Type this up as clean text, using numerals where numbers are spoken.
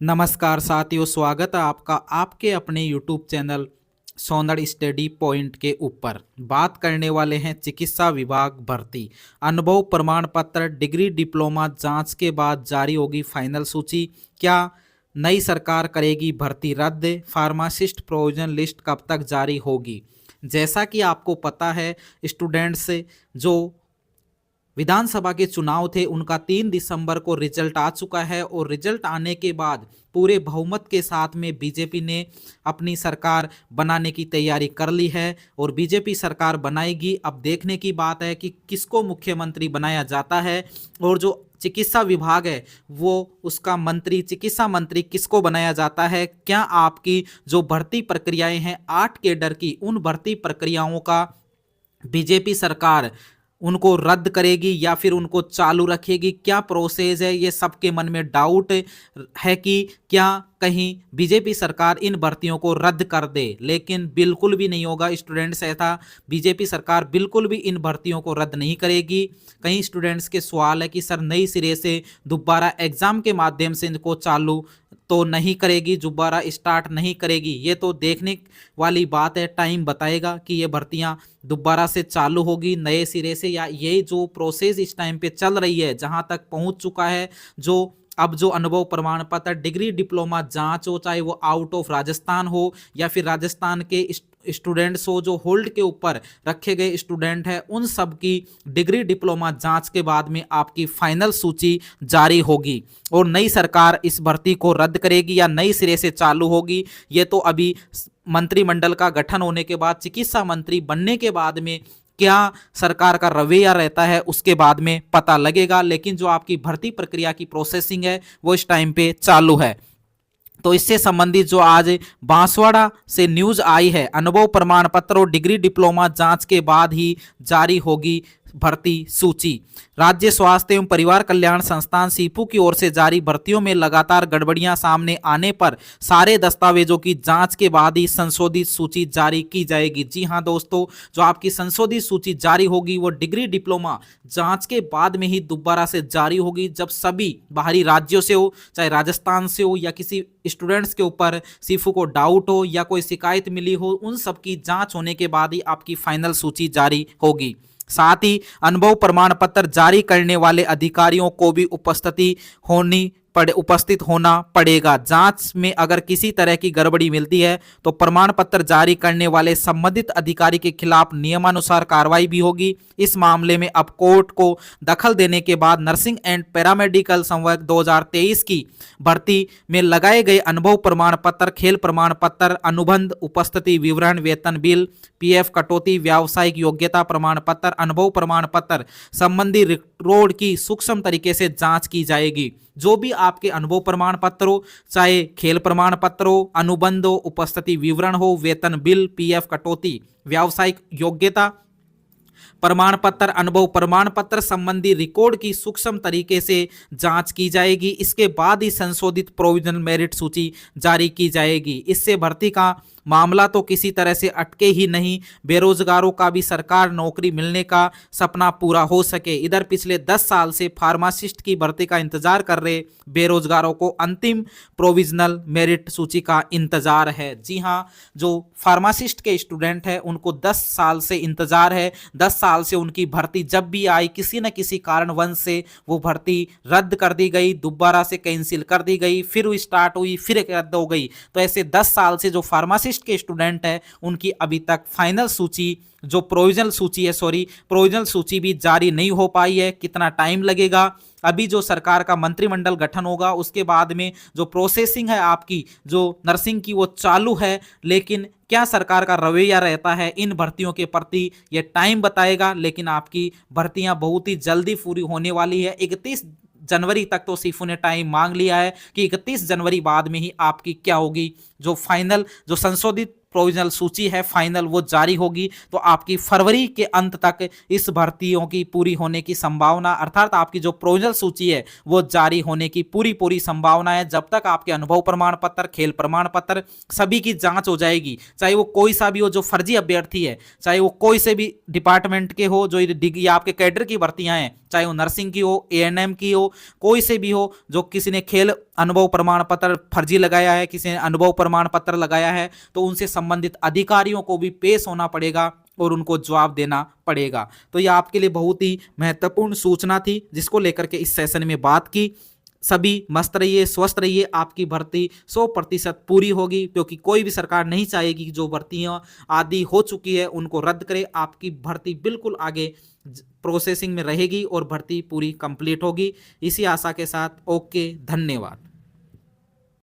नमस्कार साथियों, स्वागत है आपका आपके अपने YouTube चैनल सौंदर्य स्टडी पॉइंट के ऊपर। बात करने वाले हैं चिकित्सा विभाग भर्ती अनुभव प्रमाण पत्र डिग्री डिप्लोमा जांच के बाद जारी होगी फाइनल सूची। क्या नई सरकार करेगी भर्ती रद्द? फार्मासिस्ट प्रोविजन लिस्ट कब तक जारी होगी? जैसा कि आपको पता है, स्टूडेंट्स जो विधानसभा के चुनाव थे उनका 3 दिसंबर को रिजल्ट आ चुका है और रिजल्ट आने के बाद पूरे बहुमत के साथ में बीजेपी ने अपनी सरकार बनाने की तैयारी कर ली है और बीजेपी सरकार बनाएगी। अब देखने की बात है कि किसको मुख्यमंत्री बनाया जाता है और जो चिकित्सा विभाग है वो उसका मंत्री, चिकित्सा मंत्री किसको बनाया जाता है। क्या आपकी जो भर्ती प्रक्रियाएं हैं 8 कैडर की, उन भर्ती प्रक्रियाओं का बीजेपी सरकार उनको रद्द करेगी या फिर उनको चालू रखेगी? क्या प्रोसेस है, ये सबके मन में डाउट है कि क्या कहीं बीजेपी सरकार इन भर्तियों को रद्द कर दे। लेकिन बिल्कुल भी नहीं होगा स्टूडेंट्स, ऐसा बीजेपी सरकार बिल्कुल भी इन भर्तियों को रद्द नहीं करेगी। कई स्टूडेंट्स के सवाल है कि सर नई सिरे से दोबारा एग्जाम के माध्यम से इनको चालू तो नहीं करेगी, दोबारा स्टार्ट नहीं करेगी? ये तो देखने वाली बात है, टाइम बताएगा कि ये भर्तियां दोबारा से चालू होगी नए सिरे से या ये जो प्रोसेस इस टाइम पे चल रही है जहां तक पहुंच चुका है। जो अब जो अनुभव प्रमाण पत्र डिग्री डिप्लोमा जांच हो, चाहे वो आउट ऑफ राजस्थान हो या फिर राजस्थान के स्टूडेंट्स हो, जो होल्ड के ऊपर रखे गए स्टूडेंट हैं, उन सब की डिग्री डिप्लोमा जांच के बाद में आपकी फाइनल सूची जारी होगी और नई सरकार इस भर्ती को रद्द करेगी या नई सिरे से चालू होगी। ये तो अभी मंत्रिमंडल का गठन होने के बाद, चिकित्सा मंत्री बनने के बाद में क्या सरकार का रवैया रहता है उसके बाद में पता लगेगा। लेकिन जो आपकी भर्ती प्रक्रिया की प्रोसेसिंग है वो इस टाइम पे चालू है। तो इससे संबंधित जो आज बांसवाड़ा से न्यूज आई है, अनुभव प्रमाण पत्र और डिग्री डिप्लोमा जांच के बाद ही जारी होगी भर्ती सूची। राज्य स्वास्थ्य एवं परिवार कल्याण संस्थान सीपू की ओर से जारी भर्तियों में लगातार गड़बड़ियां सामने आने पर सारे दस्तावेजों की जांच के बाद ही संशोधित सूची जारी की जाएगी। जी हां दोस्तों, जो आपकी संशोधित सूची जारी होगी वो डिग्री डिप्लोमा जांच के बाद में ही दोबारा से जारी होगी, जब सभी बाहरी राज्यों से हो, चाहे राजस्थान से हो या किसी स्टूडेंट्स के ऊपर सीफू को डाउट हो या कोई शिकायत मिली हो, उन सब की जांच होने के बाद ही आपकी फाइनल सूची जारी होगी। साथ ही अनुभव प्रमाण पत्र जारी करने वाले अधिकारियों को भी उपस्थित होना पड़ेगा। जांच में अगर किसी तरह की गड़बड़ी मिलती है तो प्रमाण पत्र जारी करने वाले संबंधित अधिकारी के खिलाफ नियमानुसार कार्रवाई भी होगी। इस मामले में अब कोर्ट को दखल देने के बाद नर्सिंग एंड पैरामेडिकल संवर्ग 2023 की भर्ती में लगाए गए अनुभव प्रमाण पत्र, खेल प्रमाण पत्र, अनुबंध, उपस्थिति विवरण, वेतन बिल, पीएफ कटौती, व्यावसायिक योग्यता प्रमाण पत्र, अनुभव प्रमाण पत्र संबंधी रिकॉर्ड की सूक्ष्म तरीके से जांच की जाएगी। जो भी आपके अनुभव प्रमाण पत्र हो, चाहे खेल प्रमाण पत्र हो, अनुबंध हो, उपस्थिति विवरण हो, वेतन बिल, पीएफ कटौती, व्यावसायिक योग्यता प्रमाण पत्र, अनुभव प्रमाण पत्र संबंधी रिकॉर्ड की सूक्ष्म तरीके से जांच की जाएगी। इसके बाद ही संशोधित प्रोविजनल मेरिट सूची जारी की जाएगी। इससे भर्ती का मामला तो किसी तरह से अटके ही नहीं, बेरोजगारों का भी सरकार नौकरी मिलने का सपना पूरा हो सके। इधर पिछले 10 साल से फार्मासिस्ट की भर्ती का इंतजार कर रहे बेरोजगारों को अंतिम प्रोविजनल मेरिट सूची का इंतजार है। जी हां, जो फार्मासिस्ट के स्टूडेंट हैं उनको 10 साल से इंतजार है। 10 साल से उनकी भर्ती जब भी आई, किसी न किसी कारणवश से वो भर्ती रद्द कर दी गई, दोबारा से कैंसिल कर दी गई, फिर वो स्टार्ट हुई, फिर रद्द हो गई। तो ऐसे 10 साल से जो फार्मासिस्ट के स्टूडेंट है उनकी अभी तक फाइनल सूची, जो प्रोविजनल सूची है, प्रोविजनल सूची भी जारी नहीं हो पाई है। कितना टाइम लगेगा? अभी जो सरकार का मंत्रिमंडल गठन होगा उसके बाद में जो प्रोसेसिंग है आपकी जो नर्सिंग की वो चालू है। लेकिन क्या सरकार का रवैया रहता है इन भर्तियों के प्रति, ये टाइम बताएगा। लेकिन आपकी भर्तियां बहुत ही जल्दी पूरी होने वाली है। 31 जनवरी तक तो सीफू ने टाइम मांग लिया है कि 31 जनवरी बाद में ही आपकी क्या होगी, जो फाइनल जो संशोधित प्रोविजनल सूची है फाइनल वो जारी होगी, तो आपकी फरवरी के अंत तक इस भर्तियों की पूरी होने की संभावना, अर्थात आपकी जो प्रोविजनल सूची है वो जारी होने की पूरी संभावना है। जब तक आपके अनुभव प्रमाण पत्र, खेल प्रमाण पत्र सभी की जांच हो जाएगी, चाहे वो कोई सा भी हो जो फर्जी अभ्यर्थी है, चाहे वो कोई से भी डिपार्टमेंट के हो, जो ये आपके कैडर की भर्तियां हैं, चाहे वो नर्सिंग की हो, एएनएम की हो, कोई से भी हो, जो किसी ने खेल अनुभव प्रमाण पत्र फर्जी लगाया है, किसी ने अनुभव प्रमाण पत्र लगाया है, तो उनसे संबंधित अधिकारियों को भी पेश होना पड़ेगा और उनको जवाब देना पड़ेगा। तो यह आपके लिए बहुत ही महत्वपूर्ण सूचना थी जिसको लेकर के इस सेशन में बात की। सभी मस्त रहिए, स्वस्थ रहिए, आपकी भर्ती 100% पूरी होगी, क्योंकि कोई भी सरकार नहीं चाहेगी कि जो भर्तियां आदि हो चुकी है उनको रद्द करे। आपकी भर्ती बिल्कुल आगे प्रोसेसिंग में रहेगी और भर्ती पूरी कंप्लीट होगी। इसी आशा के साथ ओके, धन्यवाद।